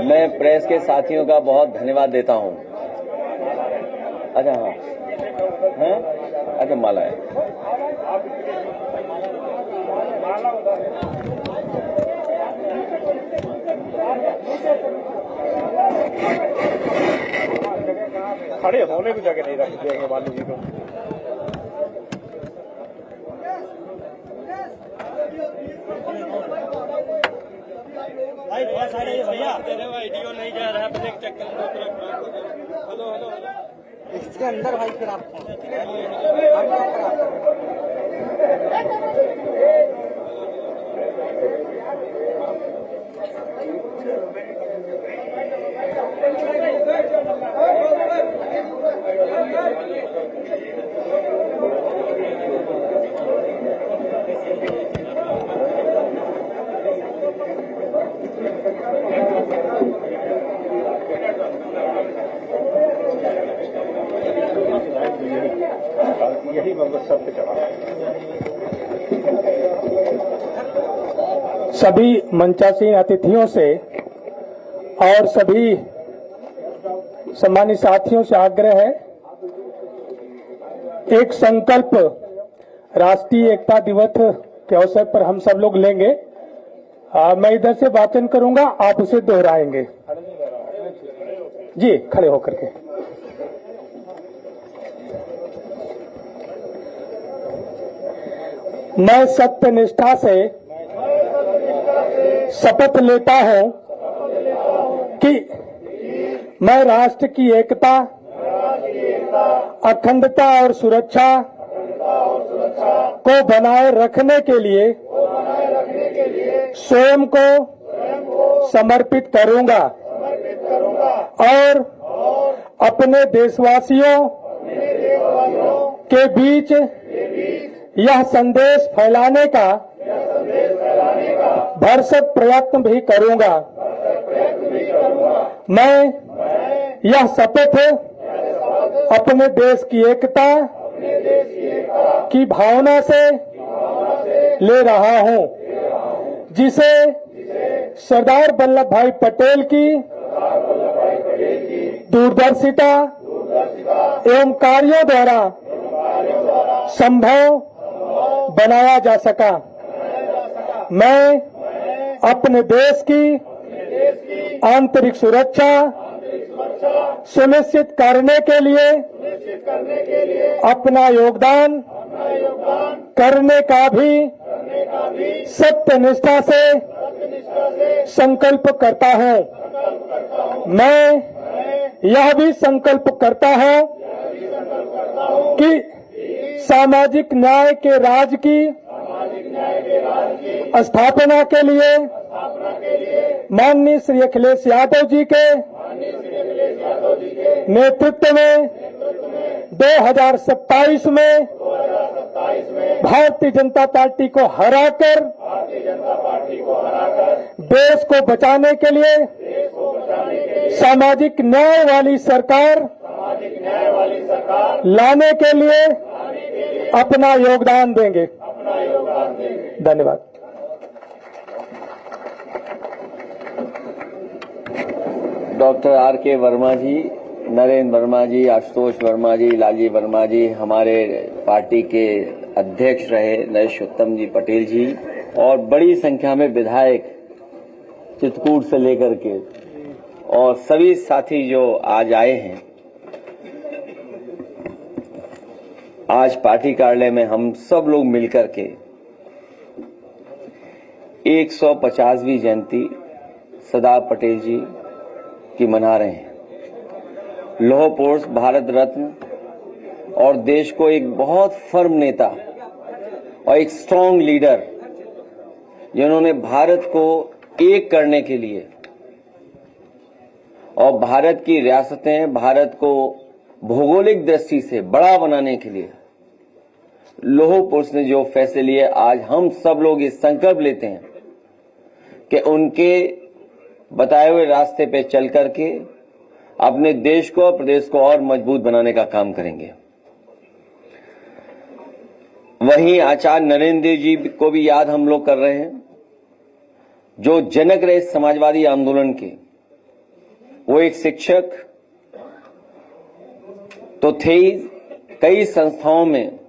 मैं प्रेस के साथियों का बहुत धन्यवाद देता हूं। अच्छा हाँ हैं? अच्छा माला है। खड़े होने की जगह नहीं रख देंगे माली जी को। भाई बहुत सारे भैया तेरे वीडियो नहीं जा रहा है चक्कर हेलो हेलो इसके अंदर भाई फिर आप यही सब पे चला। सभी मंचासीन अतिथियों से और सभी सम्मानित साथियों से आग्रह है, एक संकल्प राष्ट्रीय एकता दिवस के अवसर पर हम सब लोग लेंगे। मैं इधर से वाचन करूंगा, आप उसे दोहराएंगे। जी खड़े होकर के। मैं सत्यनिष्ठा से शपथ लेता हूं कि मैं राष्ट्र की एकता, अखंडता और सुरक्षा को बनाए रखने के लिए स्वयं को समर्पित करूंगा और अपने देशवासियों के बीच यह संदेश फैलाने का भरसक प्रयत्न भी करूंगा। मैं यह शपथ अपने देश की एकता की भावना से ले रहा हूं, जिसे सरदार वल्लभ भाई पटेल की दूरदर्शिता एवं कार्यों द्वारा संभव बनाया जा सका। मैं अपने देश की आंतरिक सुरक्षा सुनिश्चित करने के लिए अपना योगदान करने का भी सत्यनिष्ठा से संकल्प करता हूं। मैं यह भी संकल्प करता हूं कि सामाजिक न्याय के राज की स्थापना के लिए माननीय श्री अखिलेश यादव जी के नेतृत्व में 2027 में भारतीय जनता पार्टी को हराकर देश को बचाने के लिए सामाजिक न्याय वाली सरकार लाने के लिए अपना योगदान देंगे। धन्यवाद। Doctor R.K. वर्मा जी, नरेंद्र वर्मा जी, आशुतोष वर्मा जी, लालजी वर्मा जी, हमारे पार्टी के अध्यक्ष रहे नरेश उत्तम जी पटेल जी, और बड़ी संख्या में विधायक चित्रकूट से लेकर के और सभी साथी जो आज आए हैं। आज पार्टी कार्यालय में हम सब लोग मिलकर के 150वीं जयंती सरदार पटेल जी की मना रहे हैं। लौह पुरुष, भारत रत्न और देश को एक बहुत फर्म नेता और एक स्ट्रांग लीडर, जिन्होंने भारत को एक करने के लिए और भारत की रियासतें, भारत को भौगोलिक दृष्टि से बड़ा बनाने के लिए लौह पुरुष ने जो फैसले लिए, आज हम सब लोग इस संकल्प लेते हैं कि उनके बताए हुए रास्ते पे चल करके अपने देश को, प्रदेश को और मजबूत बनाने का काम करेंगे। वहीं आचार्य नरेंद्र देव जी को भी याद हम लोग कर रहे हैं। जो जनक रहे समाजवादी आंदोलन के, वो एक शिक्षक तो थे ही, कई संस्थाओं में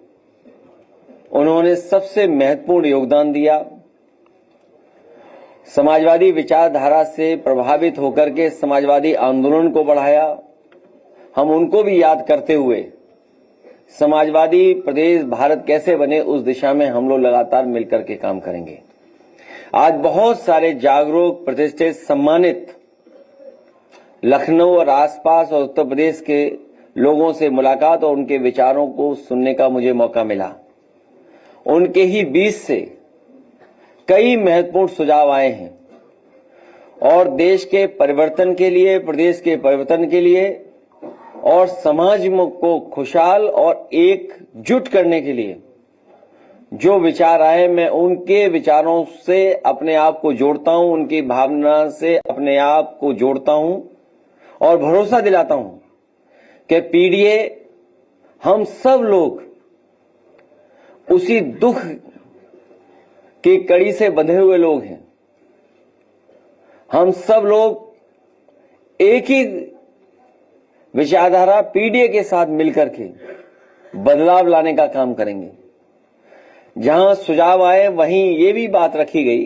उन्होंने सबसे महत्वपूर्ण योगदान दिया। समाजवादी विचारधारा से प्रभावित होकर के समाजवादी आंदोलन को बढ़ाया। हम उनको भी याद करते हुए समाजवादी प्रदेश भारत कैसे बने, उस दिशा में हम लोग लगातार मिलकर के काम करेंगे। आज बहुत सारे जागरूक, प्रतिष्ठित, सम्मानित लखनऊ और आसपास और उत्तर प्रदेश के लोगों से मुलाकात और उनके विचारों को सुनने का मुझे मौका मिला। उनके ही बीच से कई महत्वपूर्ण सुझाव आए हैं और देश के परिवर्तन के लिए, प्रदेश के परिवर्तन के लिए और समाज को खुशहाल और एकजुट करने के लिए जो विचार आए, मैं उनके विचारों से अपने आप को जोड़ता हूं, उनकी भावना से अपने आप को जोड़ता हूं और भरोसा दिलाता हूं कि पीडीए हम सब लोग उसी दुख की कड़ी से बंधे हुए लोग हैं। हम सब लोग एक ही विचारधारा पीडीए के साथ मिलकर के बदलाव लाने का काम करेंगे। जहां सुझाव आए वहीं ये भी बात रखी गई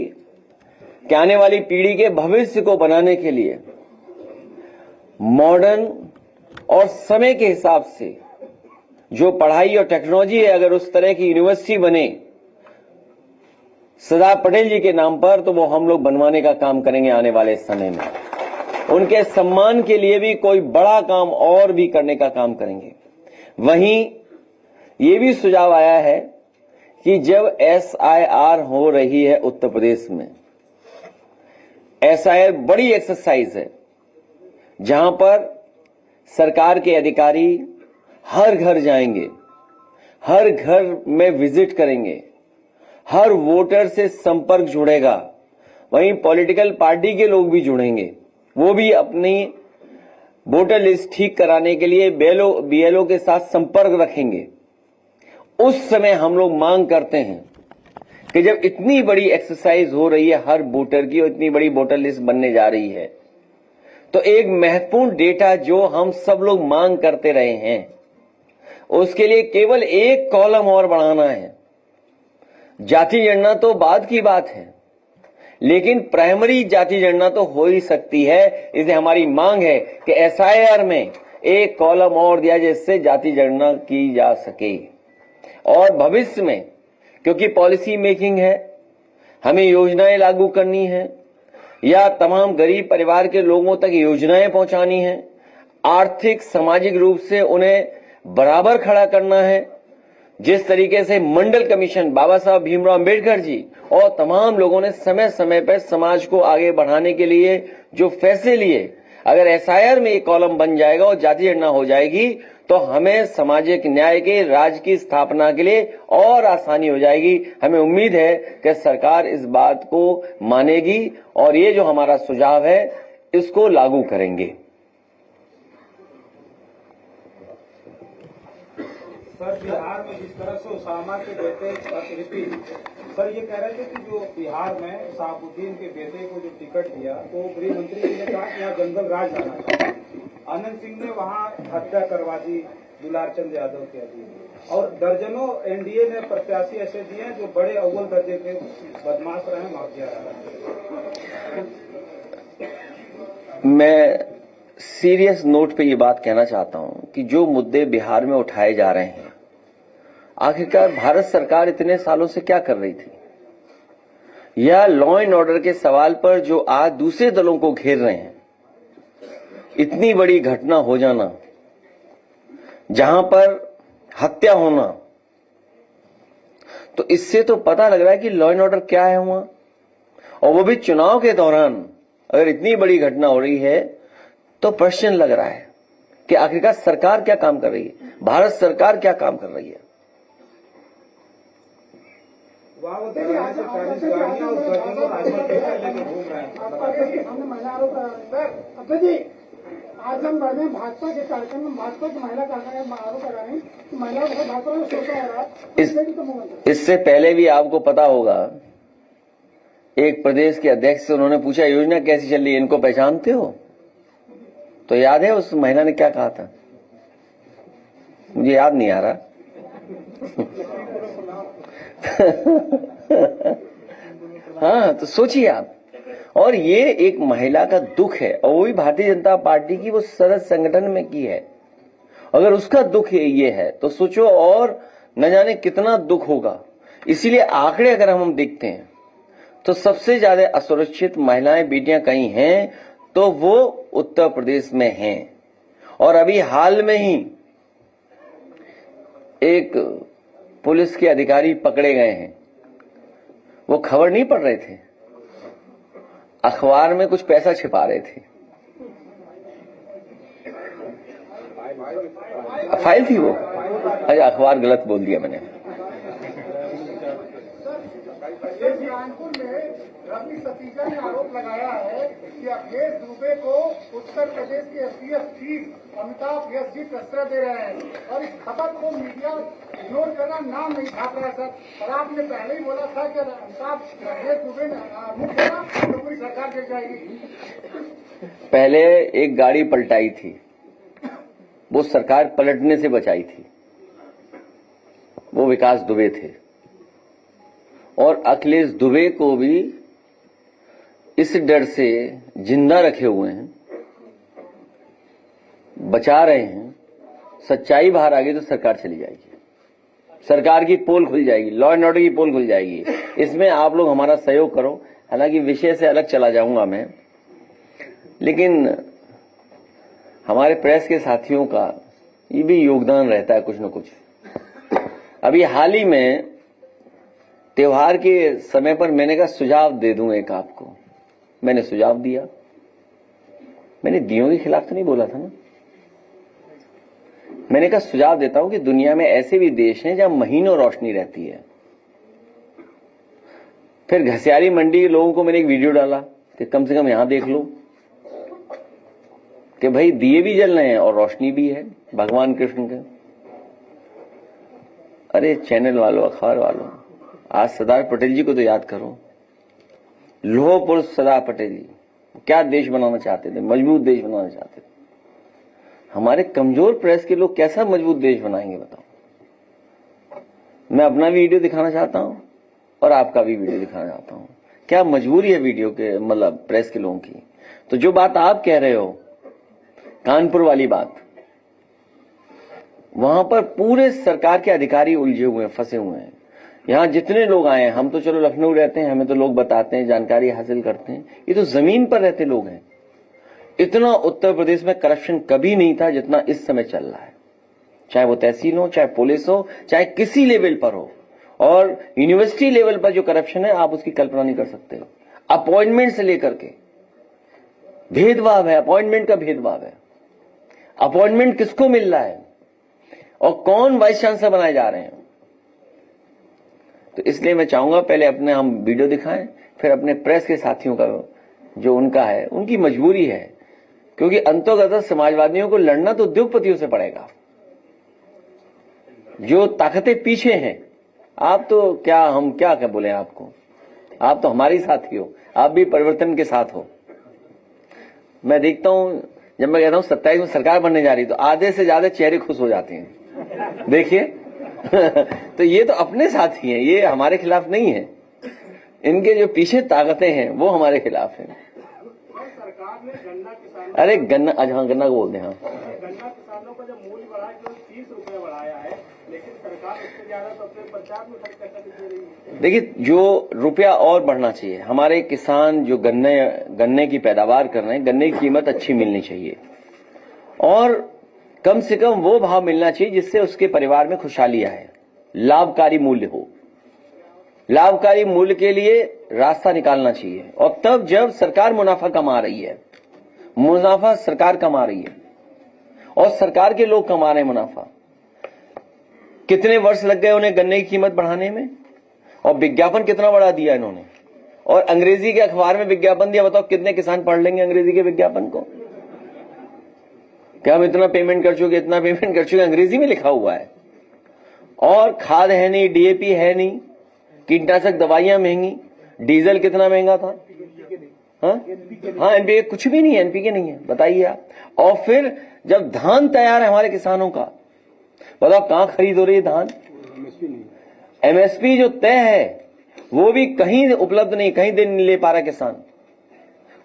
कि आने वाली पीढ़ी के भविष्य को बनाने के लिए मॉडर्न और समय के हिसाब से जो पढ़ाई और टेक्नोलॉजी है, अगर उस तरह की यूनिवर्सिटी बने सरदार पटेल जी के नाम पर, तो वो हम लोग बनवाने का काम करेंगे आने वाले समय में। उनके सम्मान के लिए भी कोई बड़ा काम और भी करने का काम करेंगे। वहीं ये भी सुझाव आया है कि जब SIR हो रही है उत्तर प्रदेश में, SIR बड़ी एक्सरसाइज है जहां पर सरकार के अधिकारी हर घर जाएंगे, हर घर में विजिट करेंगे, हर वोटर से संपर्क जुड़ेगा। वहीं पॉलिटिकल पार्टी के लोग भी जुड़ेंगे, वो भी अपनी वोटर लिस्ट ठीक कराने के लिए BLO के साथ संपर्क रखेंगे। उस समय हम लोग मांग करते हैं कि जब इतनी बड़ी एक्सरसाइज हो रही है हर वोटर की और इतनी बड़ी वोटर लिस्ट बनने जा रही है, तो एक महत्वपूर्ण डेटा जो हम सब लोग मांग करते रहे हैं, उसके लिए केवल एक कॉलम और बढ़ाना है। जाति जनगणना तो बाद की बात है, लेकिन प्राइमरी जाति जनगणना तो हो ही सकती है। इसलिए हमारी मांग है कि SIR में एक कॉलम और दिया जिससे जाति जनगणना की जा सके। और भविष्य में, क्योंकि पॉलिसी मेकिंग है, हमें योजनाएं लागू करनी है या तमाम गरीब परिवार के लोगों तक योजनाएं पहुंचानी है, आर्थिक सामाजिक रूप से उन्हें बराबर खड़ा करना है। जिस तरीके से मंडल कमीशन, बाबा साहब भीमराव अंबेडकर जी और तमाम लोगों ने समय समय पर समाज को आगे बढ़ाने के लिए जो फैसले लिए, अगर SIR में एक कॉलम बन जाएगा और जाति जनगणना हो जाएगी तो हमें सामाजिक न्याय के राज्य की स्थापना के लिए और आसानी हो जाएगी। हमें उम्मीद है कि सरकार इस बात को मानेगी और ये जो हमारा सुझाव है इसको लागू करेंगे। सर, बिहार में जिस तरह से उसामा के बेटे सर ये कह रहे थे कि जो बिहार में शहाबुद्दीन के बेटे को जो टिकट दिया तो गृह मंत्री जी ने कहा कि यहाँ जंगल राज लाना चाहिए। आनंद सिंह ने वहाँ हत्या करवा दी दुलार चंद यादव के अधीन, और दर्जनों NDA ने प्रत्याशी ऐसे दिए हैं जो बड़े अव्वल दर्जे के बदमाश रहे, माफिया रहे। मैं सीरियस नोट पे ये बात कहना चाहता हूं कि जो मुद्दे बिहार में उठाए जा रहे हैं, आखिरकार भारत सरकार इतने सालों से क्या कर रही थी, या लॉ एंड ऑर्डर के सवाल पर जो आज दूसरे दलों को घेर रहे हैं, इतनी बड़ी घटना हो जाना, जहां पर हत्या होना, तो इससे तो पता लग रहा है कि लॉ एंड ऑर्डर क्या है वहां, और वो भी चुनाव के दौरान। अगर इतनी बड़ी घटना हो रही है तो प्रश्न लग रहा है कि आखिरकार सरकार क्या काम कर रही है, भारत सरकार क्या काम कर रही है। आजमगढ़ में भाजपा के कार्यक्रम में भाजपा की महिला आरोप लगा रही है, महिलाओं को भाजपा में शोषण हो रहा है। इससे पहले भी आपको पता होगा एक प्रदेश के अध्यक्ष से उन्होंने पूछा योजना कैसी चल रही है, इनको पहचानते हो? तो याद है उस महिला ने क्या कहा था? मुझे याद नहीं आ रहा। हाँ, तो सोचिए आप। और ये एक महिला का दुख है, और वो भी भारतीय जनता पार्टी की वो सदस्य संगठन में की है। अगर उसका दुख ये है तो सोचो और न जाने कितना दुख होगा। इसीलिए आंकड़े अगर हम देखते हैं तो सबसे ज्यादा असुरक्षित महिलाएं बेटियां कहीं हैं तो वो उत्तर प्रदेश में हैं। और अभी हाल में ही एक पुलिस के अधिकारी पकड़े गए हैं। वो खबर नहीं पढ़ रहे थे, अखबार में कुछ पैसा छिपा रहे थे। फाइल थी वो। अरे अखबार गलत बोल दिया मैंने। कानपुर में रवि सतीजा ने आरोप लगाया है कि अखिलेश दुबे को उत्तर प्रदेश के एसटीएफ चीफ अमिताभ यश जी प्रश्रय दे रहे हैं और इस खबर को मीडिया इग्नोर करना नाम नहीं छाप रहा है सर। और आपने पहले ही बोला था कि अमिताभ अखिलेश दुबे मुक्त होगा तो पूरी सरकार गिर जाएगी। पहले एक गाड़ी पलटाई थी, वो सरकार पलटने से बचाई थी। वो विकास दुबे थे और अखिलेश दुबे को भी इस डर से जिंदा रखे हुए हैं, बचा रहे हैं। सच्चाई बाहर आ गई तो सरकार चली जाएगी, सरकार की पोल खुल जाएगी, लॉ एंड ऑर्डर की पोल खुल जाएगी। इसमें आप लोग हमारा सहयोग करो। हालांकि विषय से अलग चला जाऊंगा मैं, लेकिन हमारे प्रेस के साथियों का ये भी योगदान रहता है कुछ न कुछ। अभी हाल ही में त्योहार के समय पर मैंने कहा सुझाव दे दूं एक आपको। मैंने सुझाव दिया। मैंने दियों के खिलाफ तो नहीं बोला था ना। मैंने कहा सुझाव देता हूं कि दुनिया में ऐसे भी देश हैं जहां महीनों रोशनी रहती है। फिर घसियारी मंडी के लोगों को मैंने एक वीडियो डाला कि कम से कम यहां देख लो कि भाई दिए भी जल रहे हैं और रोशनी भी है भगवान कृष्ण के। अरे चैनल वालों, अखबार वालों, आज सरदार पटेल जी को तो याद करो। लौह पुरुष सरदार पटेल जी क्या देश बनाना चाहते थे, मजबूत देश बनाना चाहते थे। हमारे कमजोर प्रेस के लोग कैसा मजबूत देश बनाएंगे बताओ। मैं अपना वीडियो दिखाना चाहता हूं और आपका भी वीडियो दिखाना चाहता हूं। क्या मजबूरी है वीडियो के, मतलब प्रेस के लोगों की। तो जो बात आप कह रहे हो, कानपुर वाली बात, वहां पर पूरे सरकार के अधिकारी उलझे हुए हैं, फंसे हुए हैं। यहां जितने लोग आए हैं, हम तो चलो लखनऊ रहते हैं, हमें तो लोग बताते हैं, जानकारी हासिल करते हैं। ये तो जमीन पर रहते लोग हैं। इतना उत्तर प्रदेश में करप्शन कभी नहीं था जितना इस समय चल रहा है, चाहे वो तहसील हो, चाहे पुलिस हो, चाहे किसी लेवल पर हो। और यूनिवर्सिटी लेवल पर जो करप्शन है आप उसकी कल्पना नहीं कर सकते। अपॉइंटमेंट से लेकर के भेदभाव है, अपॉइंटमेंट का भेदभाव है। अपॉइंटमेंट किसको मिल रहा है और कौन वाइस चांसलर बनाए जा रहे हैं। तो इसलिए मैं चाहूंगा पहले अपने हम वीडियो दिखाएं, फिर अपने प्रेस के साथियों का जो उनका है, उनकी मजबूरी है, क्योंकि अंतोगत समाजवादियों को लड़ना तो उद्योगपतियों से पड़ेगा। जो ताकतें पीछे हैं, आप तो क्या, हम क्या क्या बोले आपको, आप तो हमारे साथी हो, आप भी परिवर्तन के साथ हो। मैं देखता हूं जब मैं कहता हूं 27 में सरकार बनने जा रही तो आधे से ज्यादा चेहरे खुश हो जाते हैं। देखिए तो ये तो अपने साथी हैं, ये हमारे खिलाफ नहीं है। इनके जो पीछे ताकतें हैं वो हमारे खिलाफ हैं। सरकार ने गन्ना किसानों, अरे गन्ना, हाँ गन्ना को बोलते हैं, हाँ गन्ना किसानों का जो मूल्य बढ़ा है, 30 रुपए बढ़ाया है, लेकिन सरकार उससे ज्यादा तो अपने प्रचार में खर्च करके दे रही है। देखिए, जो रुपया और बढ़ना चाहिए। हमारे किसान जो गन्ने की पैदावार कर रहे हैं, गन्ने की कीमत अच्छी मिलनी चाहिए और कम से कम वो भाव मिलना चाहिए जिससे उसके परिवार में खुशहाली आए, लाभकारी मूल्य हो। लाभकारी मूल्य के लिए रास्ता निकालना चाहिए। और तब जब सरकार मुनाफा कमा रही है, मुनाफा सरकार कमा रही है और सरकार के लोग कमा रहे हैं मुनाफा। कितने वर्ष लग गए उन्हें गन्ने की कीमत बढ़ाने में, और विज्ञापन कितना बढ़ा दिया इन्होंने, और अंग्रेजी के अखबार में विज्ञापन दिया। बताओ कितने किसान पढ़ लेंगे अंग्रेजी के विज्ञापन को। क्या हम इतना पेमेंट कर चुके, इतना पेमेंट कर चुके, अंग्रेजी में लिखा हुआ है। और खाद है नहीं, डीएपी है नहीं, कीटनाशक दवाइयां महंगी, डीजल कितना महंगा था? हाँ, एनपीके कुछ भी नहीं है, एनपीके नहीं है, बताइए आप। और फिर जब धान तैयार है हमारे किसानों का, बताओ कहां खरीद हो रही है धान? एमएसपी जो तय है वो भी कहीं उपलब्ध नहीं, कहीं दे नहीं ले पा रहा किसान।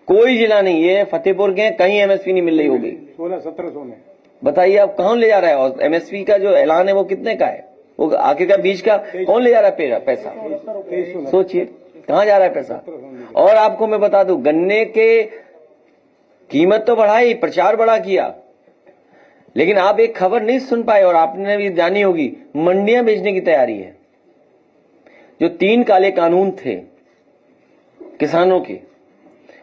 कोई जिला नहीं, ये फतेहपुर के कहीं एमएसपी नहीं मिल रही होगी। 16-17 में बताइए आप कौन ले जा रहा है? और एमएसपी का जो ऐलान है वो कितने का है? वो आखिरकार बीज का कौन ले जा रहा है पैसा? सोचिए कहां जा रहा है पैसा। और आपको मैं बता दूं, गन्ने के कीमत तो बढ़ाई, प्रचार बड़ा किया, लेकिन आप एक खबर नहीं सुन पाए और आपने भी जानी होगी, मंडियां बेचने की तैयारी है। जो 3 काले कानून थे किसानों के,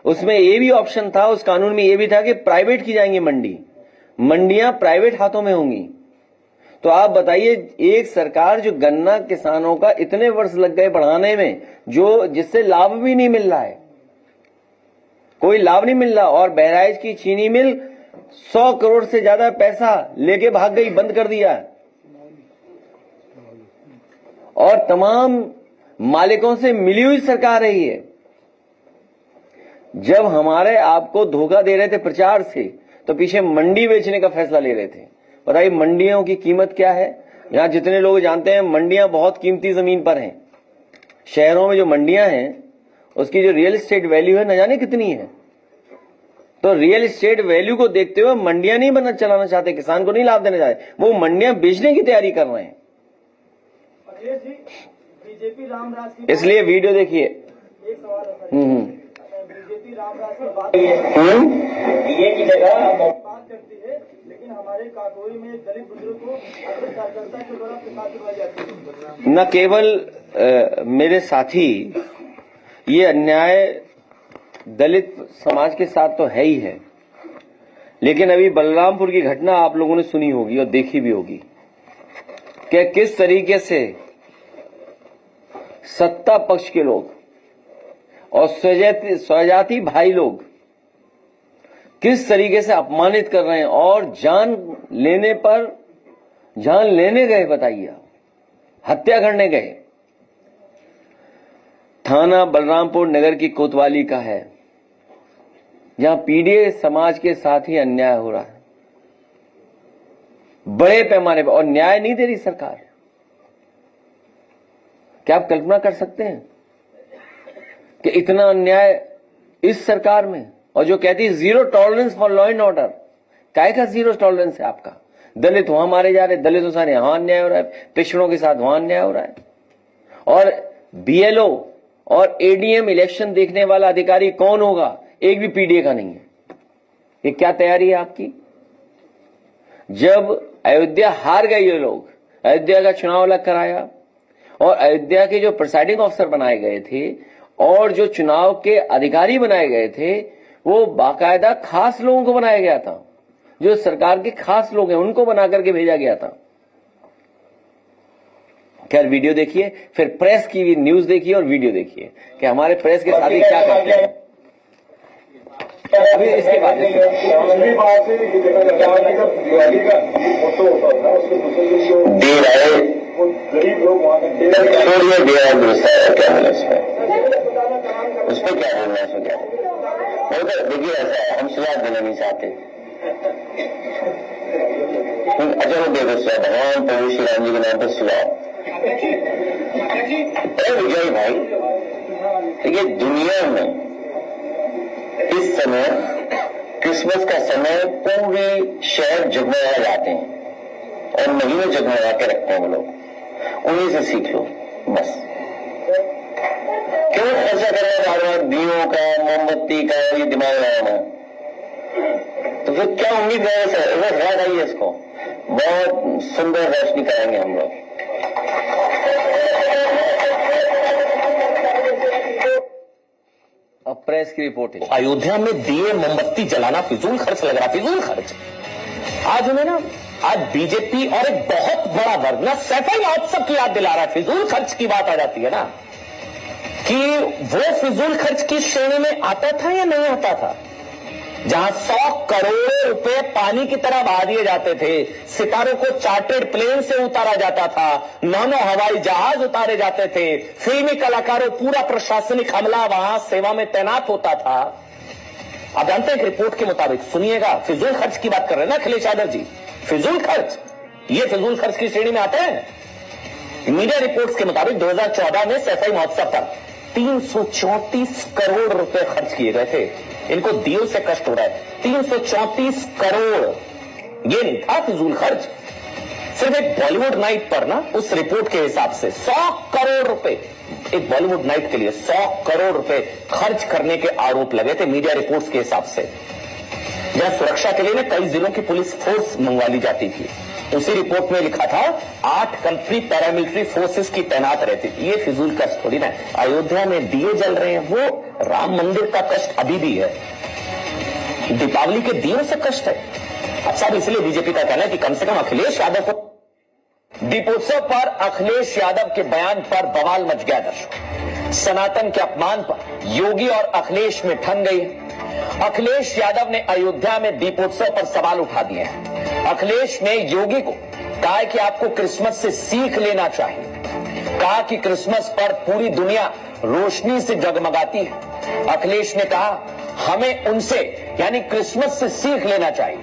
उसमें ये भी ऑप्शन था, उस कानून में ये भी था कि प्राइवेट की जाएंगी मंडियां प्राइवेट हाथों में होंगी। तो आप बताइए, एक सरकार जो गन्ना किसानों का इतने वर्ष लग गए बढ़ाने में, जो जिससे लाभ भी नहीं मिल रहा है, कोई लाभ नहीं मिल रहा, और बहराइच की चीनी मिल 100 करोड़ से ज्यादा पैसा लेके भाग गई, बंद कर दिया। और तमाम मालिकों से मिली हुई सरकार है ये। जब हमारे आपको धोखा दे रहे थे प्रचार से, तो पीछे मंडी बेचने का फैसला ले रहे थे। बताइए मंडियों की कीमत क्या है? यहां जितने लोग जानते हैं, मंडियां बहुत कीमती जमीन पर हैं। शहरों में जो मंडियां हैं उसकी जो रियल एस्टेट वैल्यू है न जाने कितनी है। तो रियल एस्टेट वैल्यू को देखते हुए मंडियां नहीं चलाना चाहते, किसान को नहीं लाभ देना चाहते, वो मंडियां बेचने की तैयारी कर रहे हैं। बीजेपी रामराज की, इसलिए वीडियो देखिए। एक सवाल है, बीजेपी रामराज की बात करती है, लेकिन हमारे काकोरी में दलित बुजुर्ग को अपने कार्यकर्ता के द्वारा प्रसाद करवाई जाती है। न केवल मेरे साथी, ये अन्याय दलित समाज के साथ तो है ही है, लेकिन अभी बलरामपुर की घटना आप लोगों ने सुनी होगी और देखी भी होगी कि किस तरीके से सत्ता पक्ष के लोग और स्वजाति भाई लोग किस तरीके से अपमानित कर रहे हैं, और जान लेने गए। बताइए, हत्या करने गए। थाना बलरामपुर नगर की कोतवाली का है, जहां पीड़ित समाज के साथ ही अन्याय हो रहा है बड़े पैमाने पर, और न्याय नहीं दे रही सरकार। क्या आप कल्पना कर सकते हैं कि इतना अन्याय इस सरकार में, और जो कहती है 0 tolerance for law and order. काय का 0 टॉलरेंस है आपका? दलित वहां मारे जा रहे, दलितों से यहां अन्याय हो रहा है, पिछड़ों के साथ वहां अन्याय हो रहा है। और बीएलओ और एडीएम इलेक्शन देखने वाला अधिकारी कौन होगा? एक भी पीडीए का नहीं है। ये क्या तैयारी है आपकी? जब अयोध्या हार गए ये लोग, अयोध्या का चुनाव अलग कराया, और अयोध्या के जो प्रिसाइडिंग ऑफिसर बनाए गए थे और जो चुनाव के अधिकारी बनाए गए थे, वो बाकायदा खास लोगों को बनाया गया था, जो सरकार के खास लोग हैं उनको बना करके भेजा गया था। खैर, वीडियो देखिए, फिर प्रेस की भी न्यूज देखिए और वीडियो देखिए कि हमारे प्रेस के साथ क्या करते हैं। अभी इसके बाद गरीब लोग वहां उस पर क्या बोलना है? देखिए, ऐसा हम सुझाव देना नहीं चाहते। अच्छा, वो दे दो भगवान प्रभु श्री राम जी के नाम पर सुझाव। विजय भाई, देखिए दुनिया में इस समय क्रिसमस का समय पूरे शहर जगमगा जाते हैं और महीनों जगमगा के रखते हैं वो लोग। उन्हीं से सीख लो बस। क्यों ऐसा करना बार बार दियों का, मोमबत्ती का, ये दिमाग लगाना? तो फिर क्या उम्मीद है? बस याद आइए, इसको बहुत सुंदर रोशनी कराएंगे हम लोग। अब प्रेस की रिपोर्ट है। अयोध्या में दिए मोमबत्ती जलाना फिजूल खर्च लग रहा, फिजूल खर्च। आज हमें ना, आज बीजेपी और एक बहुत बड़ा वर्ग ना सफाई महोत्सव की याद दिला रहा है। फिजूल खर्च की बात आ जाती है ना, कि वो फिजूल खर्च की श्रेणी में आता था या नहीं आता था। जहां 100 करोड़ रुपए पानी की तरह बहा दिए जाते थे, सितारों को चार्टर्ड प्लेन से उतारा जाता था, 9 हवाई जहाज उतारे जाते थे, फिल्मी कलाकारों पूरा प्रशासनिक अमला वहां सेवा में तैनात होता था। आप जानते हैं कि रिपोर्ट के मुताबिक, सुनिएगा, फिजूल खर्च की बात कर रहे हैं ना अखिलेश यादव जी, फिजूल खर्च, ये फिजूल खर्च की श्रेणी में आते हैं। मीडिया रिपोर्ट्स के मुताबिक 2014 में सैफई महोत्सव पर 334 करोड़ रुपए खर्च किए गए थे। इनको दियों से कष्ट हो रहा है, 334 करोड़, ये नहीं था फिजूल खर्च। सिर्फ एक बॉलीवुड नाइट पर ना, उस रिपोर्ट के हिसाब से 100 करोड़ रुपए, एक बॉलीवुड नाइट के लिए 100 करोड़ रुपए खर्च करने के आरोप लगे थे मीडिया रिपोर्ट्स के हिसाब से। जहां सुरक्षा के लिए ना कई जिलों की पुलिस फोर्स मंगवा ली जाती थी। उसी रिपोर्ट में लिखा था 8 कंट्री पैरामिलिट्री फोर्सेस की तैनात रहती थी। ये फिजूल कष्ट थोड़ी ना। अयोध्या में दिए जल रहे हैं, वो राम मंदिर का कष्ट अभी भी है, दीपावली के दियों से कष्ट है। अच्छा, इसलिए बीजेपी का कहना है कि कम से कम अखिलेश यादव को, दीपोत्सव पर अखिलेश यादव के बयान पर बवाल मच गया। दर्शक, सनातन के अपमान पर योगी और अखिलेश में ठन गई। अखिलेश यादव ने अयोध्या में दीपोत्सव पर सवाल उठा दिए हैं। अखिलेश ने योगी को कहा कि आपको क्रिसमस से सीख लेना चाहिए। कहा कि क्रिसमस पर पूरी दुनिया रोशनी से जगमगाती है। अखिलेश ने कहा हमें उनसे यानी क्रिसमस से सीख लेना चाहिए।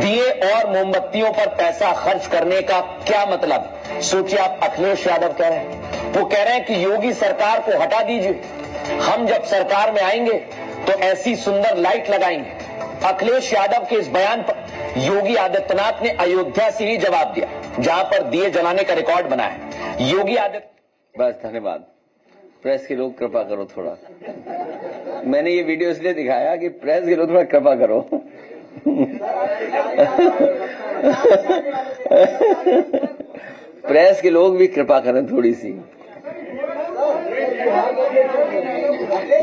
दिए और मोमबत्तियों पर पैसा खर्च करने का क्या मतलब? सोचिए आप, अखिलेश यादव कह रहे हैं, वो कह रहे हैं कि योगी सरकार को हटा दीजिए, हम जब सरकार में आएंगे तो ऐसी सुंदर लाइट लगाएंगे। अखिलेश यादव के इस बयान पर योगी आदित्यनाथ ने अयोध्या से ही जवाब दिया, जहां पर दिए जलाने का रिकॉर्ड बना है। योगी आदित्य, बस धन्यवाद। प्रेस के लोग कृपा करो थोड़ा। मैंने ये वीडियो इसलिए दिखाया कि प्रेस के लोग थोड़ा कृपा करो। प्रेस के लोग भी कृपा करें थोड़ी सी।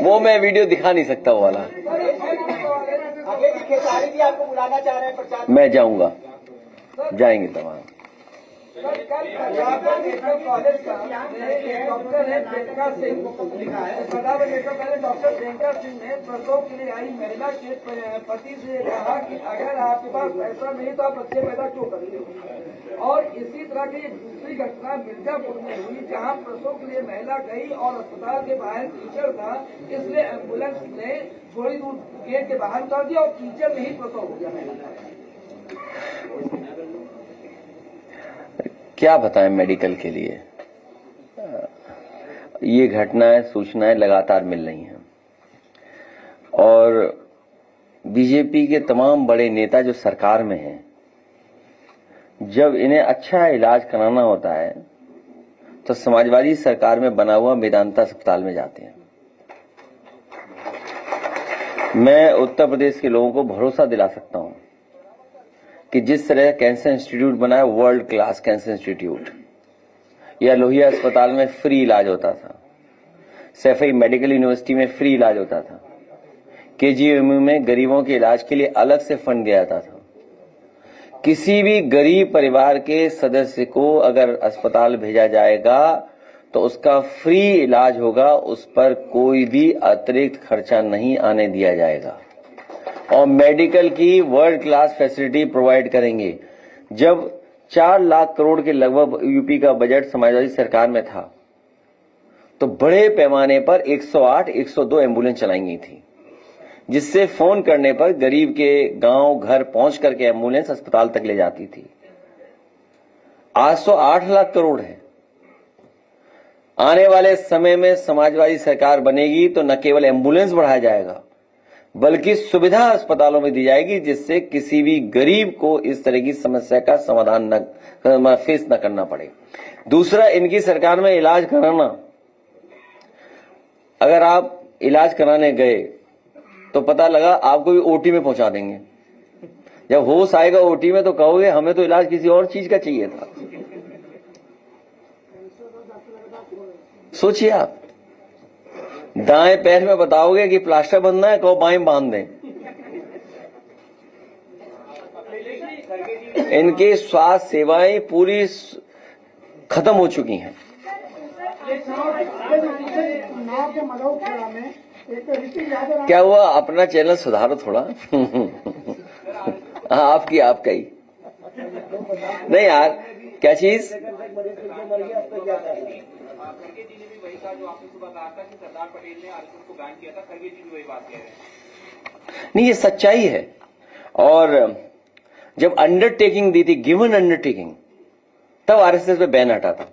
वो मैं वीडियो दिखा नहीं सकता वो वाला। मैं जाऊंगा, जाएंगे तमाम। डॉक्टर प्रियंका सिंह ने प्रसव के लिए आई महिला के पति से कहा कि अगर आपके पास पैसा नहीं तो आप बच्चे पैदा क्यों कर रहे हो। और इसी तरह की दूसरी घटना मिर्जापुर में हुई, जहां प्रसव के लिए महिला गई और अस्पताल के बाहर टीचर था, इसलिए एम्बुलेंस ने थोड़ी दूर गेट के बाहर उतार दिया और टीचर में ही प्रसव हो गया महिला का। क्या बताएं मेडिकल के लिए, ये घटनाएं, सूचनाएं लगातार मिल रही हैं। और बीजेपी के तमाम बड़े नेता जो सरकार में हैं, जब इन्हें अच्छा इलाज कराना होता है तो समाजवादी सरकार में बना हुआ मेदांता अस्पताल में जाते हैं। मैं उत्तर प्रदेश के लोगों को भरोसा दिला सकता हूं कि जिस तरह कैंसर इंस्टीट्यूट बना है, वर्ल्ड क्लास कैंसर इंस्टीट्यूट, या लोहिया अस्पताल में फ्री इलाज होता था, सैफई मेडिकल यूनिवर्सिटी में फ्री इलाज होता था, केजीएमयू में गरीबों के इलाज के लिए अलग से फंड दिया जाता था। किसी भी गरीब परिवार के सदस्य को अगर अस्पताल भेजा जाएगा तो उसका फ्री इलाज होगा, उस पर कोई भी अतिरिक्त खर्चा नहीं आने दिया जाएगा। और मेडिकल की वर्ल्ड क्लास फैसिलिटी प्रोवाइड करेंगे। जब 4 लाख करोड़ के लगभग यूपी का बजट समाजवादी सरकार में था, तो बड़े पैमाने पर 108, 102 एम्बुलेंस चलाई गई थी, जिससे फोन करने पर गरीब के गांव घर पहुंच करके एम्बुलेंस अस्पताल तक ले जाती थी। आज तो 8 लाख करोड़ है। आने वाले समय में समाजवादी सरकार बनेगी तो न केवल एम्बुलेंस बढ़ाया जाएगा, बल्कि सुविधा अस्पतालों में दी जाएगी, जिससे किसी भी गरीब को इस तरह की समस्या का समाधान फेस न करना पड़े। दूसरा, इनकी सरकार में इलाज कराना, अगर आप इलाज कराने गए तो पता लगा आपको भी ओटी में पहुंचा देंगे। जब होश आएगा ओटी में तो कहोगे हमें तो इलाज किसी और चीज का चाहिए था। सोचिए आप, दाएं पैर में बताओगे कि प्लास्टर बंधना है, कहो बाएं बांध दें। इनकी स्वास्थ्य सेवाएं पूरी खत्म हो चुकी हैं। चुनाव के मलौखड़ा में एक रीति याद है क्या हुआ, अपना चैनल सुधारो थोड़ा। हाँ, आपका ही नहीं यार, क्या चीज? खड़गे जी ने भी वही कहा जो आपने सुबह कहा था कि सरदार पटेल ने आरएसएस को बैन किया था। खड़गे जी भी वही बात कह रहे हैं। नहीं, ये सच्चाई है। और जब अंडरटेकिंग दी थी, गिवन अंडरटेकिंग, तब आरएसएस पे बैन हटा था।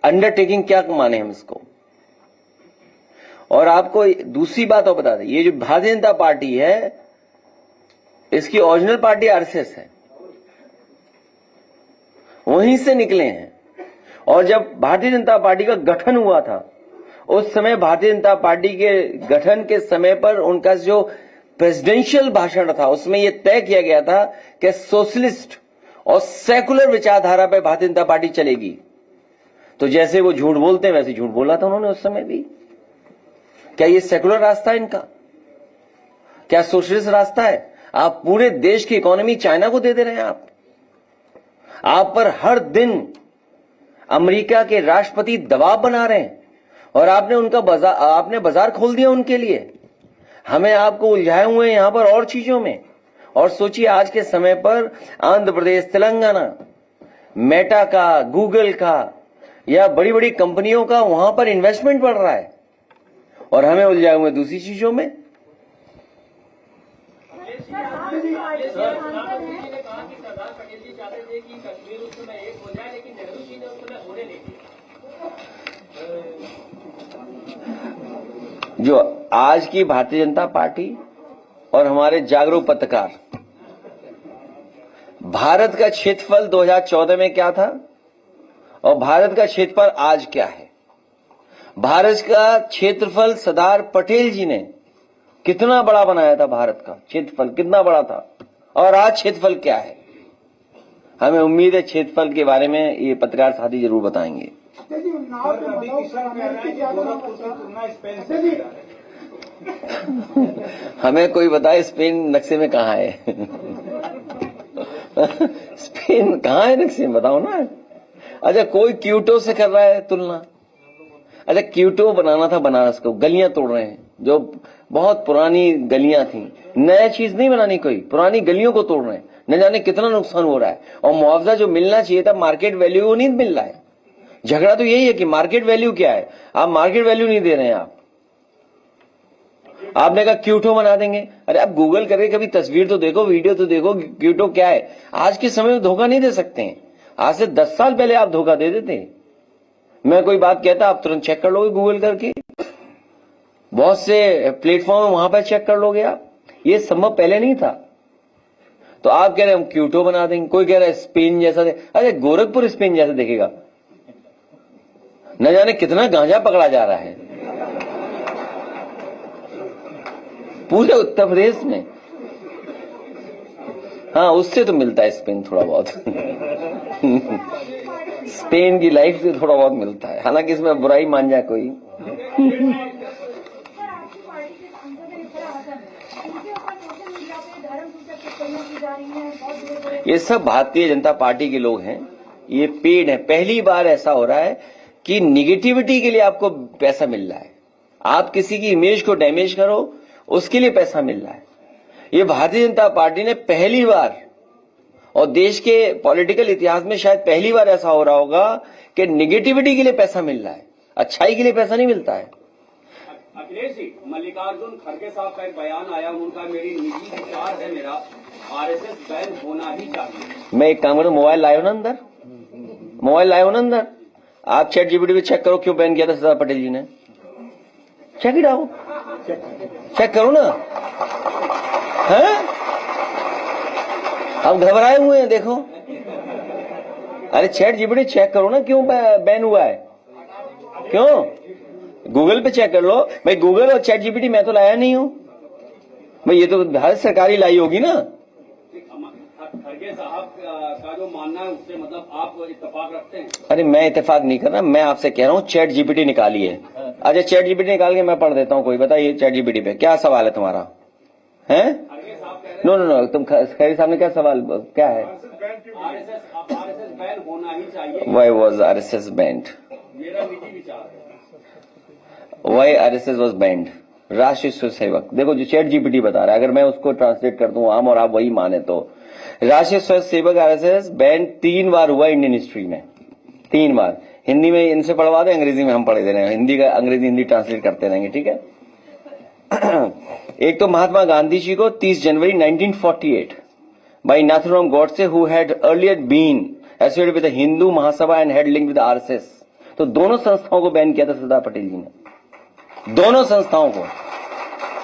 अंडरटेकिंग क्या माने हम इसको? और आपको दूसरी बात और बता दें, ये जो भारतीय जनता पार्टी है, इसकी ओरिजिनल पार्टी आरएसएस है, वहीं से निकले हैं। और जब भारतीय जनता पार्टी का गठन हुआ था, उस समय भारतीय जनता पार्टी के गठन के समय पर उनका जो प्रेसिडेंशियल भाषण था, उसमें यह तय किया गया था कि सोशलिस्ट और सेकुलर विचारधारा पर भारतीय जनता पार्टी चलेगी। तो जैसे वो झूठ बोलते हैं, वैसे झूठ बोला था उन्होंने उस समय भी। क्या ये सेकुलर रास्ता है इनका? क्या सोशलिस्ट रास्ता है? आप पूरे देश की इकोनॉमी चाइना को दे दे रहे हैं। आप पर हर दिन अमेरिका के राष्ट्रपति दबाव बना रहे हैं, और आपने बाजार खोल दिया उनके लिए। हमें आपको उलझाए हुए हैं यहां पर और चीजों में। और सोचिए, आज के समय पर आंध्र प्रदेश, तेलंगाना, मेटा का, गूगल का या बड़ी बड़ी कंपनियों का वहां पर इन्वेस्टमेंट बढ़ रहा है, और हमें उलझाए हुए दूसरी चीजों में। जो आज की भारतीय जनता पार्टी और हमारे जागरूक पत्रकार, भारत का क्षेत्रफल 2014 में क्या था और भारत का क्षेत्रफल आज क्या है? भारत का क्षेत्रफल सरदार पटेल जी ने कितना बड़ा बनाया था, भारत का क्षेत्रफल कितना बड़ा था, और आज क्षेत्रफल क्या है? हमें उम्मीद है क्षेत्रफल के बारे में ये पत्रकार साथी जरूर बताएंगे। रवि किशन कह रहे हैं कि गोरखपुर की तुलना स्पेन से की जा रही है। हमें कोई बताए स्पेन नक्शे में कहाँ है? स्पेन कहाँ है नक्शे में, बताओ ना। अच्छा, कोई क्यूटो से कर रहा है तुलना। अच्छा, क्यूटो बनाना था बनारस को, गलियां तोड़ रहे हैं जो बहुत पुरानी गलियां थी। नया चीज नहीं बनानी, कोई पुरानी गलियों को तोड़ रहे हैं। न जाने कितना नुकसान हो रहा है, और मुआवजा जो मिलना चाहिए था मार्केट वैल्यू, वो नहीं मिल रहा है। झगड़ा तो यही है कि मार्केट वैल्यू क्या है, आप मार्केट वैल्यू नहीं दे रहे हैं। आपने कहा क्यूटो बना देंगे। अरे आप गूगल करके कभी तस्वीर तो देखो, वीडियो तो देखो, क्यूटो क्या है। आज के समय में धोखा नहीं दे सकते हैं। आज से 10 साल पहले आप धोखा दे देते। मैं कोई बात कहता, आप तुरंत चेक कर लोगे गूगल करके। बहुत से प्लेटफॉर्म वहां पर चेक कर लोगे आप। ये संभव पहले नहीं था। तो आप कह रहे हैं हम क्यूटो बना देंगे, कोई कह रहा है स्पेन जैसा। अरे गोरखपुर स्पेन जैसा देखेगा, न जाने कितना गांजा पकड़ा जा रहा है पूरे उत्तर प्रदेश में। हाँ, उससे तो मिलता है स्पेन थोड़ा बहुत। स्पेन की लाइफ से थोड़ा बहुत मिलता है, हालांकि इसमें बुराई मान जाए कोई। ये सब भारतीय जनता पार्टी के लोग हैं, ये पेड़ है। पहली बार ऐसा हो रहा है कि निगेटिविटी के लिए आपको पैसा मिल रहा है। आप किसी की इमेज को डैमेज करो, उसके लिए पैसा मिल रहा है। ये भारतीय जनता पार्टी ने पहली बार, और देश के पॉलिटिकल इतिहास में शायद पहली बार ऐसा हो रहा होगा कि निगेटिविटी के लिए पैसा मिल रहा है, अच्छाई के लिए पैसा नहीं मिलता है। अखिलेश जी, मल्लिकार्जुन खड़गे साहब का एक बयान आया, उनका मेरी निजी विचार है, मेरा आरएसएस बैन होना ही चाहिए। मैं एक काम करूं, मोबाइल लाए हो ना अंदर, मोबाइल लाए हो ना अंदर, आप चैट जीपीटी पे चेक करो क्यों बैन किया था सरदार पटेल जी ने। चेक इट आउट, चेक करो ना। हैं, आप घबराए हुए हैं, देखो। अरे चैट जीपीटी चेक करो ना क्यों बैन हुआ है, क्यों। गूगल पे चेक कर लो भाई। गूगल और चैट जीपीटी मैं तो लाया नहीं हूं भाई, ये तो भारत सरकार ही लाई होगी ना। खड़गे साहब का जो मानना है उससे मतलब आप इत्तेफाक रखते हैं? अरे मैं इत्तेफाक नहीं कर रहा, मैं आपसे कह रहा हूँ चैट जीपीटी निकालिए। अच्छा, चैट जीपीटी निकाल के मैं पढ़ देता हूँ, कोई बताइए चैट जीपीटी पे क्या सवाल है तुम्हारा, है? नो नो नो, तुम खैरी साहब ने क्या सवाल, क्या है? आरएसएस बैन होना ही चाहिए। Why was RSS banned? मेरा निजी विचार है। Why RSS was banned. Rashtriya Swayamsevak, देखो जो चैट जीपीटी बता रहा है, अगर मैं उसको ट्रांसलेट कर दूं आम और आप वही माने तो राष्ट्रीय स्वयंसेवक आरएसएस बैंड 3 बार हुआ इंडियन हिस्ट्री में, 3 बार। हिंदी में इनसे पढ़वा दे, अंग्रेजी में हम पढ़ दे रहे हैं, हिंदी का अंग्रेजी हिंदी ट्रांसलेट करते रहेंगे, ठीक है। एक तो महात्मा गांधी जी को 30 जनवरी 1948 by Nathuram Godse who had earlier been associated with the Hindu Mahasabha and had link with RSS. तो दोनों संस्थाओं को बैन किया था सरदार पटेल जी ने, दोनों संस्थाओं को।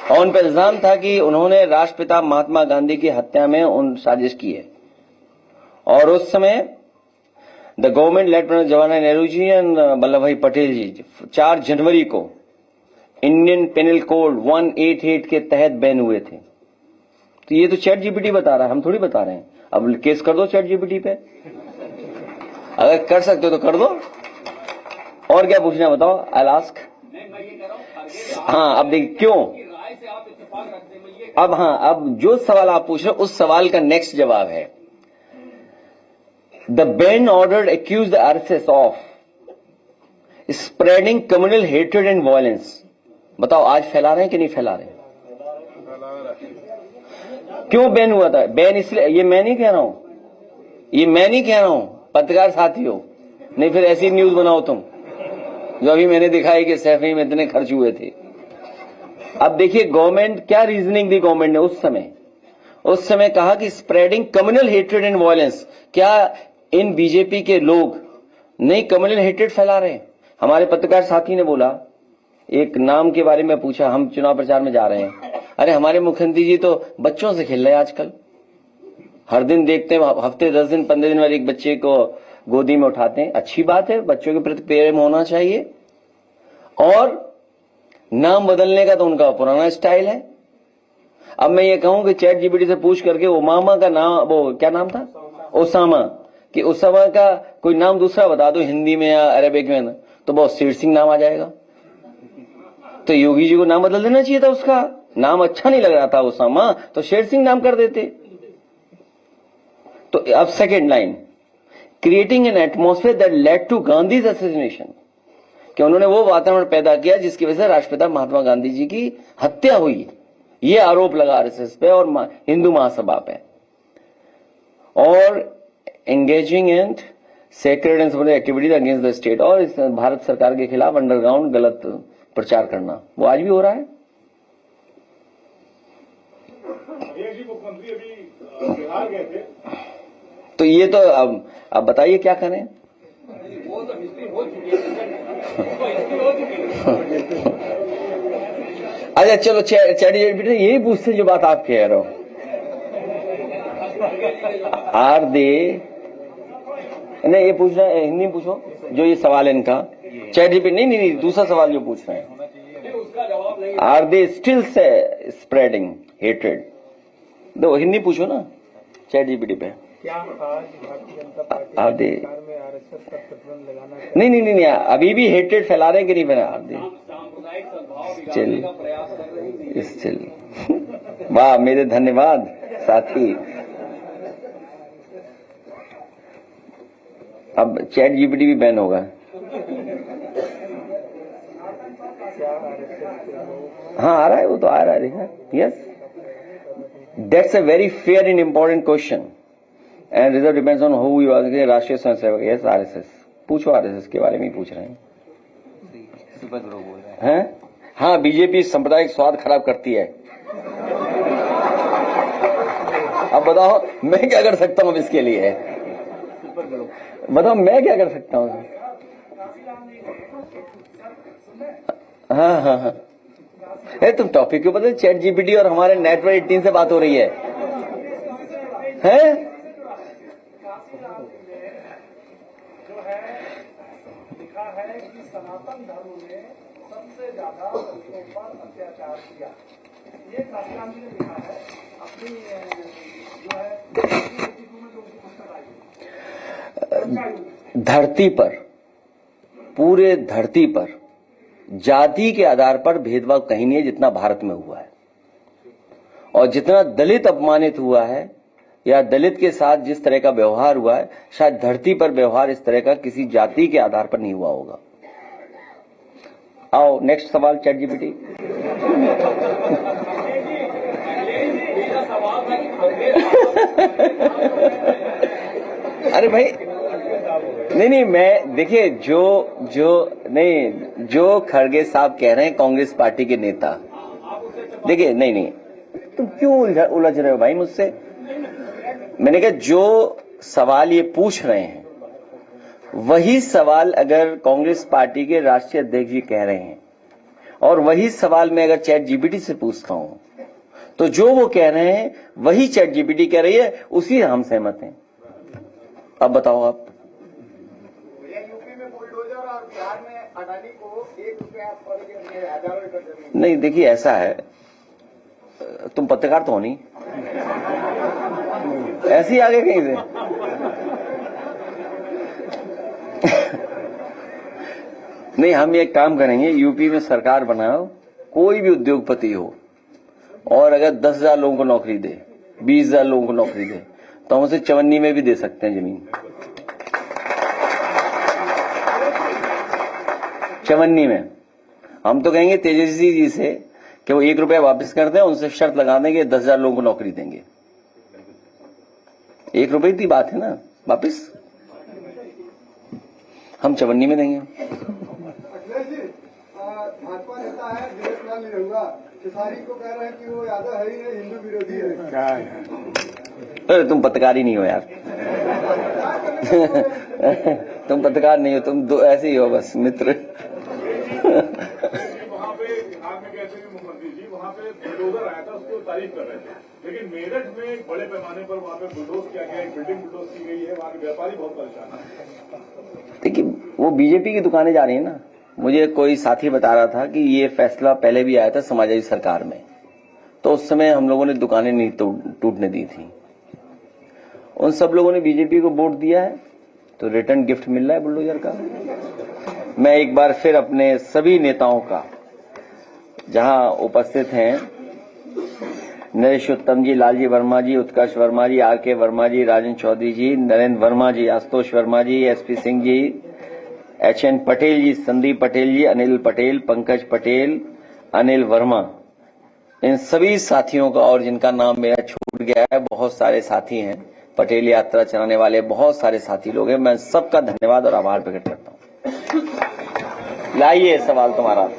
और उन पर इल्जाम था कि उन्होंने राष्ट्रपिता महात्मा गांधी की हत्या में उन साजिश की है। और उस समय the government led by Jawaharlal Nehru ji and Vallabh Bhai Patel जी 4 जनवरी को इंडियन पेनल कोड 188 के तहत बैन हुए थे। तो ये तो चैट जीपीटी बता रहा है, हम थोड़ी बता रहे हैं। अब केस कर दो चैट जीपीटी पे, अगर कर सकते हो तो कर दो। और क्या पूछना बताओ, आई आस्क। हाँ अब देखिए क्यों, अब हाँ अब जो सवाल आप पूछ रहे हो उस सवाल का नेक्स्ट जवाब है the ban order accuse the RSS of spreading communal hatred and violence. बताओ आज फैला रहे हैं कि नहीं फैला रहे हैं? क्यों बैन हुआ था? बैन इसलिए, ये मैं नहीं कह रहा हूं, ये मैं नहीं कह रहा हूं, पत्रकार साथी हो, नहीं फिर ऐसी न्यूज बनाओ तुम जो अभी मैंने दिखाई कि सैफी में इतने खर्च हुए थे। अब देखिए गवर्नमेंट क्या रीजनिंग दी गवर्नमेंट ने उस समय कहा कि spreading communal hatred and violence. क्या इन बीजेपी के लोग नहीं कम्युनल हेट्रेड फैला रहे हैं? हमारे पत्रकार साथी ने बोला, एक नाम के बारे में पूछा, हम चुनाव प्रचार में जा रहे हैं, अरे हमारे मुख्यमंत्री जी तो बच्चों से खेल रहे हैं आजकल, हर दिन देखते हैं, हफ्ते 10 दिन 15 दिन वाले एक बच्चे को गोदी में उठाते हैं। अच्छी बात है, बच्चों के प्रति प्रेम होना चाहिए। और नाम बदलने का तो उनका पुराना स्टाइल है। अब मैं ये कहूं कि चैट जीपीटी से पूछ करके ओबामा का नाम, वो क्या नाम था, ओसामा, कि ओसामा का कोई नाम दूसरा बता दो हिंदी में या अरेबिक में, तो बहुत शेर सिंह नाम आ जाएगा। तो योगी जी को नाम बदल देना चाहिए था, उसका नाम अच्छा नहीं लग रहा था ओसामा, तो शेर सिंह नाम कर देते। तो अब second line, creating an atmosphere that led to Gandhi's assassination, कि उन्होंने वो वातावरण पैदा किया जिसकी वजह से राष्ट्रपिता महात्मा गांधी जी की हत्या हुई। ये आरोप लगा आरएसएस पे और हिंदू महासभा पे। और engaging and sacred and activities against the state, और इस भारत सरकार के खिलाफ अंडरग्राउंड गलत प्रचार करना, वो आज भी हो रहा है। मुख्यमंत्री अभी बिहार गए थे, तो ये तो अब बताइए क्या करें। वो तो हिस्ट्री हो चुकी है। अच्छा चलो चैट जीपीटी यही पूछते जो बात आप कह रहे हो, आर दे, नहीं ये पूछना है, हिंदी में पूछो जो ये सवाल है इनका। चैट जीपीटी नहीं, दूसरा सवाल जो पूछ रहे हैं, are they still spreading hatred, दो हिंदी पूछो ना चैट जीपीटी पे। क्या आज भारतीय जनता पार्टी आदि सरकार में आरएसएस का प्रतिबंध लगाना चाहिए? नहीं, अभी भी हेट्रेड फैला रहे हैं कि नहीं फैला? सांप्रदायिक सद्भाव बिगाड़ने का प्रयास कर रही है। चल वाह, मेरे धन्यवाद साथी। अब चैट जीपीटी भी बैन होगा। हाँ आ रहा है, वो तो आ रहा है, देखा। Yes, that's a very fair and important question and result depends on who you are. Rashtriya Swayamsevak, yes RSS, पूछो आरएसएस के बारे में ही पूछ रहे हैं। हैं? हाँ, बीजेपी सांप्रदायिक स्वाद खराब करती है। अब बताओ मैं क्या कर सकता हूँ इसके लिए? बताओ मैं क्या कर सकता हूँ? हाँ, तुम टॉपिक के बदले चैट जीपीटी और हमारे नेटवर्क 18 से बात हो रही है। लिखा है कि सनातन धर्म में सबसे ज्यादा बच्चों पर अत्याचार किया, ये काशीराम जी ने लिखा है अपनी जो है धरती पर, पूरे धरती पर जाति के आधार पर भेदभाव कहीं नहीं है जितना भारत में हुआ है। और जितना दलित अपमानित हुआ है या दलित के साथ जिस तरह का व्यवहार हुआ है, शायद धरती पर व्यवहार इस तरह का किसी जाति के आधार पर नहीं हुआ होगा। आओ नेक्स्ट सवाल चैट जीपीटी। मेरा सवाल था अरे भाई नहीं मैं देखिए जो खड़गे साहब कह रहे हैं कांग्रेस पार्टी के नेता, देखिए नहीं तुम क्यों उलझ रहे हो भाई मुझसे। मैंने कहा जो सवाल ये पूछ रहे हैं वही सवाल अगर कांग्रेस पार्टी के राष्ट्रीय अध्यक्ष जी कह रहे हैं और वही सवाल मैं अगर चैट जीपीटी से पूछता हूं तो जो वो कह रहे हैं वही चैट जीपीटी कह रही है, उसी हम सहमत हैं। अब बताओ आप। यूपी में बुलडोजर और बिहार में अडानी को ₹1 नहीं देखिए ऐसा है, तुम पत्रकार तो हो नहीं, ऐसे ही आगे कहीं से नहीं, हम एक काम करेंगे, यूपी में सरकार बनाओ, कोई भी उद्योगपति हो और अगर 10,000 लोगों को नौकरी दे, 20,000 लोगों को नौकरी दे, तो हम उसे चवन्नी में भी दे सकते हैं जमीन। चवन्नी में हम तो कहेंगे तेजस्वी जी से कि वो ₹1 वापस कर दें, उनसे शर्त लगा देंगे 10,000 लोगों को नौकरी देंगे। ₹1 की बात है ना, वापस हम चवन्नी में देंगे। भाजपा नेता है दिनेश लाल निरहुआ, खेसारी को कह रहे हैं कि वो यादव है ही नहीं, हिंदू विरोधी है। अरे तुम पत्रकार ही नहीं हो यार तुम पत्रकार नहीं हो, तुम ऐसे ही हो बस मित्र। वहाँ पे बिहार में कहते हैं मुख्यमंत्री जी, वहाँ पे बुलडोजर आया था, उसको तारीफ कर रहे थे, लेकिन मेरठ में एक बड़े पैमाने पर वहाँ पे बुलडोज किया गया, एक बिल्डिंग बुलडोज की गई है, वहाँ के व्यापारी बहुत परेशान है। देखिए वो बीजेपी की दुकानें जा रही है ना। मुझे कोई साथी बता रहा था कि ये फैसला पहले भी आया था समाजवादी सरकार में, तो उस समय हम लोगों ने दुकानें नहीं टूटने दी थी। उन सब लोगों ने बीजेपी को वोट दिया है तो रिटर्न गिफ्ट मिल रहा है बुलडोजर का। मैं एक बार फिर अपने सभी नेताओं का, जहां उपस्थित हैं नरेश उत्तम जी, लालजी वर्मा जी, उत्कर्ष वर्मा जी, आर.के. वर्मा जी, राजन चौधरी जी, नरेंद्र वर्मा जी, आशुतोष वर्मा जी, एस.पी. सिंह जी, H.N. पटेल जी, संदीप पटेल जी, अनिल पटेल, पंकज पटेल, अनिल वर्मा, इन सभी साथियों का, और जिनका नाम मेरा छूट गया है, बहुत सारे साथी हैं, पटेल यात्रा चलाने वाले बहुत सारे साथी लोग हैं, मैं सबका धन्यवाद और आभार प्रकट करता हूं। लाइए सवाल तुम्हारा।